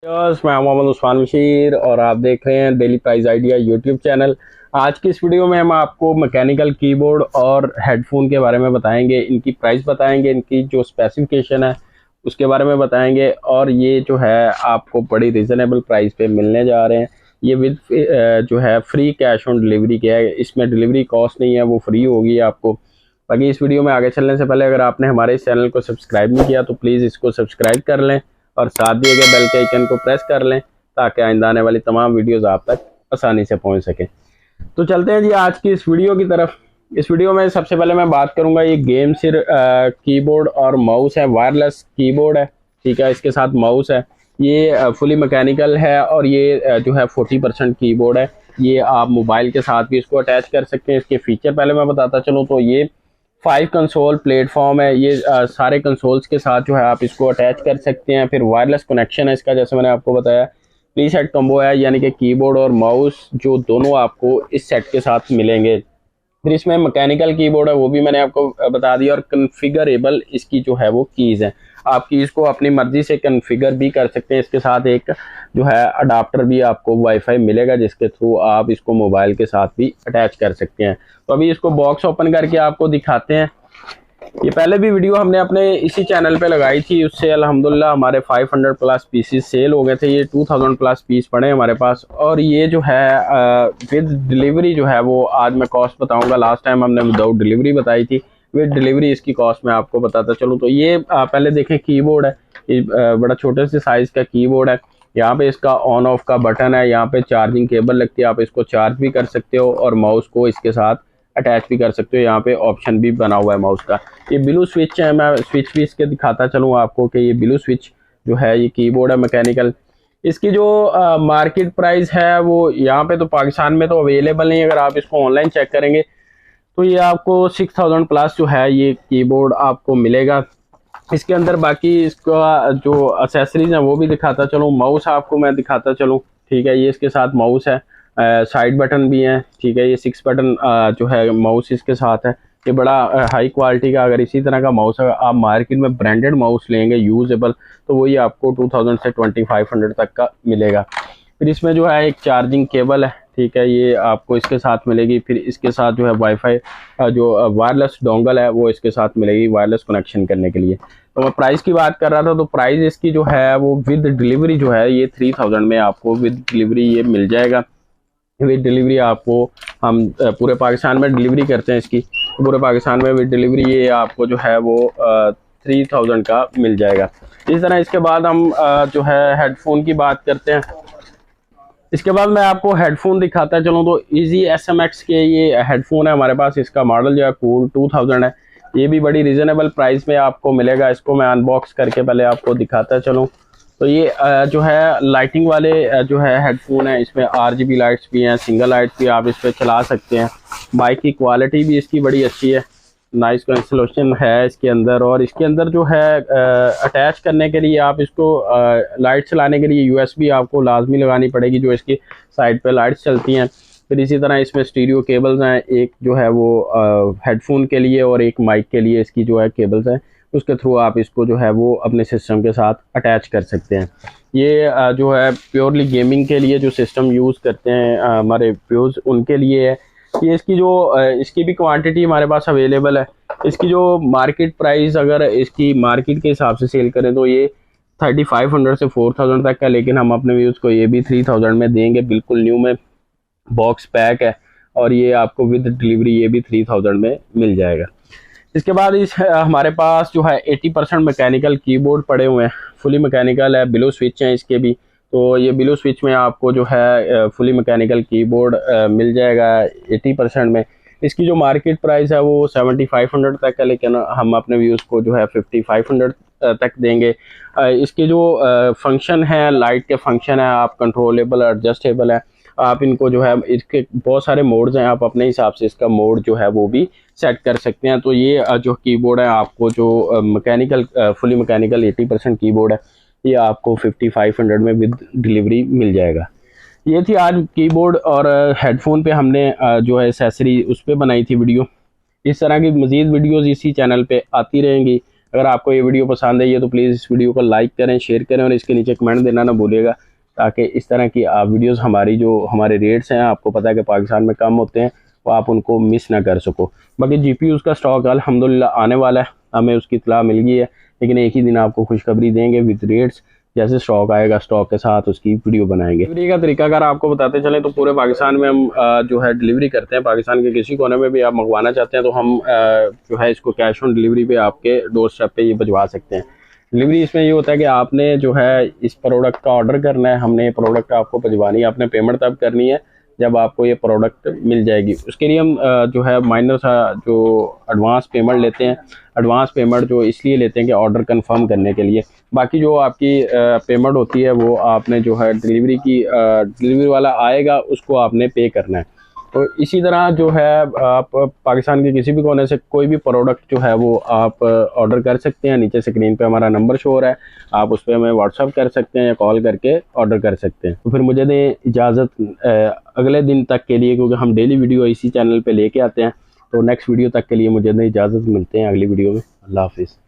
मैं मोहम्मद उस्मान बशीर और आप देख रहे हैं daily price idea YouTube channel. आज की इस वीडियो में हम आपको मैकेनिकल कीबोर्ड और हेडफोन के बारे में बताएंगे, इनकी प्राइस बताएंगे, इनकी जो स्पेसिफिकेशन है उसके बारे में बताएंगे और ये जो है आपको बड़ी रिजनेबल प्राइस पे मिलने जा रहे हैं। ये विद जो है फ्री कैश ऑन डिलीवरी के है, इसमें डिलीवरी कॉस्ट नहीं है, वो फ्री होगी आपको। बाकी इस वीडियो में आगे चलने से पहले अगर आपने हमारे इस चैनल को सब्सक्राइब नहीं किया तो प्लीज़ इसको सब्सक्राइब कर लें और साथ दिए गए बेल के आइकन को प्रेस कर लें ताकि आइंदा आने वाली तमाम वीडियोस आप तक आसानी से पहुंच सकें। तो चलते हैं जी आज की इस वीडियो की तरफ। इस वीडियो में सबसे पहले मैं बात करूंगा, ये गेम सिर कीबोर्ड और माउस है, वायरलेस कीबोर्ड है, ठीक है। इसके साथ माउस है, ये फुली मैकेनिकल है और ये जो है 40% कीबोर्ड है। ये आप मोबाइल के साथ भी इसको अटैच कर सकते हैं। इसके फीचर पहले मैं बताता चलूँ तो ये 5 कंसोल प्लेटफॉर्म है। ये सारे कंसोल्स के साथ जो है आप इसको अटैच कर सकते हैं। फिर वायरलेस कनेक्शन है इसका, जैसे मैंने आपको बताया। प्रीसेट कॉम्बो है, यानी कि कीबोर्ड और माउस जो दोनों आपको इस सेट के साथ मिलेंगे। फिर इसमें मैकेनिकल कीबोर्ड है, वो भी मैंने आपको बता दिया। और कन्फिगरेबल इसकी जो है वो कीज़ है, आप कीज़ को अपनी मर्जी से कन्फिगर भी कर सकते हैं। इसके साथ एक जो है अडाप्टर भी आपको वाईफाई मिलेगा जिसके थ्रू आप इसको मोबाइल के साथ भी अटैच कर सकते हैं। तो अभी इसको बॉक्स ओपन करके आपको दिखाते हैं। ये पहले भी वीडियो हमने अपने इसी चैनल पे लगाई थी, उससे अल्हम्दुलिल्लाह हमारे 500 प्लस पीसीस सेल हो गए थे। ये 2000 प्लस पीस पड़े हमारे पास। और ये जो है विद डिलीवरी जो है वो आज मैं कॉस्ट बताऊंगा। लास्ट टाइम हमने विदाउट डिलीवरी बताई थी, विद डिलीवरी इसकी कॉस्ट मैं आपको बताता चलूँ। तो ये पहले देखें कीबोर्ड है, ये बड़ा छोटे से साइज़ का कीबोर्ड है। यहाँ पे इसका ऑन ऑफ का बटन है, यहाँ पे चार्जिंग केबल लगती है, आप इसको चार्ज भी कर सकते हो और माउस को इसके साथ अटैच भी कर सकते हो। यहाँ पे ऑप्शन भी बना हुआ है माउस का। ये ब्लू स्विच है, मैं स्विच भी इसके दिखाता चलूँ आपको कि ये ब्लू स्विच जो है ये कीबोर्ड है मैकेनिकल। इसकी जो मार्केट प्राइस है वो यहाँ पे तो पाकिस्तान में तो अवेलेबल नहीं। अगर आप इसको ऑनलाइन चेक करेंगे तो ये आपको 6000 प्लस जो है ये कीबोर्ड आपको मिलेगा। इसके अंदर बाकी इसका जो एक्सेसरीज हैं वो भी दिखाता चलूँ। माउस आपको मैं दिखाता चलूँ, ठीक है। ये इसके साथ माउस है, साइड बटन भी हैं, ठीक है। ये 6 बटन जो है माउस इसके साथ है। ये बड़ा हाई क्वालिटी का, अगर इसी तरह का माउस है आप मार्केट में ब्रांडेड माउस लेंगे यूजेबल तो वही आपको 2000 से 2500 तक का मिलेगा। फिर इसमें जो है एक चार्जिंग केबल है, ठीक है, ये आपको इसके साथ मिलेगी। फिर इसके साथ जो है वाईफाई जो वायरलेस डोंगल है वो इसके साथ मिलेगी वायरलेस कनेक्शन करने के लिए। तो मैं प्राइस की बात कर रहा था, तो प्राइस इसकी जो है वो विद डिलीवरी जो है ये 3000 में आपको विद डिलीवरी ये मिल जाएगा। विद डिलीवरी आपको हम पूरे पाकिस्तान में डिलीवरी करते हैं इसकी, तो पूरे पाकिस्तान में विद डिलीवरी ये आपको जो है वो 3000 का मिल जाएगा। इस तरह इसके बाद हम जो है हेडफोन की बात करते हैं। इसके बाद मैं आपको हेडफोन दिखाता चलूँ तो इजी SMX के ये हेडफोन है हमारे पास। इसका मॉडल जो है कूल 2000 है। ये भी बड़ी रीज़नेबल प्राइस में आपको मिलेगा। इसको मैं अनबॉक्स करके पहले आपको दिखाता चलूँ। तो ये जो है लाइटिंग वाले जो है हेडफोन है, इसमें RGB लाइट्स भी हैं, सिंगल लाइट्स भी आप इस पर चला सकते हैं। माइक की क्वालिटी भी इसकी बड़ी अच्छी है, नॉइस कैंसलेशन है इसके अंदर। और इसके अंदर जो है अटैच करने के लिए आप इसको लाइट चलाने के लिए USB आपको लाजमी लगानी पड़ेगी, जो इसकी साइड पे लाइट्स चलती हैं। फिर इसी तरह इसमें स्टीरियो केबल्स हैं, एक जो है वो हेडफोन के लिए और एक माइक के लिए इसकी जो है केबल्स हैं। उसके थ्रू आप इसको जो है वो अपने सिस्टम के साथ अटैच कर सकते हैं। ये जो है प्योरली गेमिंग के लिए जो सिस्टम यूज़ करते हैं हमारे व्यूज़ उनके लिए है। ये इसकी जो इसकी भी क्वांटिटी हमारे पास अवेलेबल है। इसकी जो मार्केट प्राइस अगर इसकी मार्केट के हिसाब से सेल करें तो ये 3500 से 4000 तक का, लेकिन हम अपने व्यूज़ को ये भी 3000 में देंगे। बिल्कुल न्यू में बॉक्स पैक है और ये आपको विद डिलीवरी ये भी 3000 में मिल जाएगा। इसके बाद इस हमारे पास जो है 80% मैकेनिकल कीबोर्ड पड़े हुए हैं, फुली मैकेनिकल है, ब्लू स्विच हैं इसके भी। तो ये ब्लू स्विच में आपको जो है फुली मैकेनिकल कीबोर्ड मिल जाएगा 80% में। इसकी जो मार्केट प्राइस है वो 7500 तक है, लेकिन हम अपने व्यूज़ को जो है 5500 तक देंगे। इसके जो फंक्शन है, लाइट के फंक्शन है, आप कंट्रोलेबल एडजस्टेबल है। आप इनको जो है इसके बहुत सारे मोड्स हैं, आप अपने हिसाब से इसका मोड जो है वो भी सेट कर सकते हैं। तो ये जो कीबोर्ड है आपको जो मैकेनिकल फुली मैकेनिकल 80% कीबोर्ड है ये आपको 5500 में विद डिलीवरी मिल जाएगा। ये थी आज कीबोर्ड और हेडफोन पे हमने जो है एक्सेसरी उस पर बनाई थी वीडियो। इस तरह की मज़ीद वीडियोज़ इसी चैनल पे आती रहेंगी। अगर आपको ये वीडियो पसंद है तो प्लीज़ इस वीडियो को लाइक करें, शेयर करें और इसके नीचे कमेंट देना ना भूलिएगा, ताकि इस तरह की आप वीडियोस हमारी जो हमारे रेट्स हैं, आपको पता है कि पाकिस्तान में कम होते हैं, वो आप उनको मिस ना कर सको। बाकी GPUs का स्टॉक अल्हम्दुलिल्लाह आने वाला है, हमें उसकी इत्तला मिल गई है, लेकिन एक ही दिन आपको खुशखबरी देंगे विद रेट्स। जैसे स्टॉक आएगा स्टॉक के साथ उसकी वीडियो बनाएंगे। डिलीवरी का तरीका अगर आपको बताते चलें तो पूरे पाकिस्तान में हम जो है डिलीवरी करते हैं। पाकिस्तान के किसी कोने में भी आप मंगवाना चाहते हैं तो हम जो है इसको कैश ऑन डिलीवरी पे आपके डोर स्टेप पे ये भिजवा सकते हैं। डिलीवरी इसमें ये होता है कि आपने जो है इस प्रोडक्ट का ऑर्डर करना है, हमने ये प्रोडक्ट आपको भिजवानी है, आपने पेमेंट तब करनी है जब आपको ये प्रोडक्ट मिल जाएगी। उसके लिए हम जो है माइनर सा जो एडवांस पेमेंट लेते हैं, एडवांस पेमेंट जो इसलिए लेते हैं कि ऑर्डर कंफर्म करने के लिए। बाकी जो आपकी पेमेंट होती है वो आपने जो है डिलीवरी वाला आएगा उसको आपने पे करना है। तो इसी तरह जो है आप पाकिस्तान के किसी भी कोने से कोई भी प्रोडक्ट जो है वो आप ऑर्डर कर सकते हैं। नीचे स्क्रीन पे हमारा नंबर शो हो रहा है, आप उस पर हमें व्हाट्सअप कर सकते हैं या कॉल करके ऑर्डर कर सकते हैं। तो फिर मुझे दें इजाज़त अगले दिन तक के लिए, क्योंकि हम डेली वीडियो इसी चैनल पे लेके आते हैं। तो नेक्स्ट वीडियो तक के लिए मुझे दें इजाज़त, मिलते हैं अगली वीडियो में। अल्लाह हाफिज़।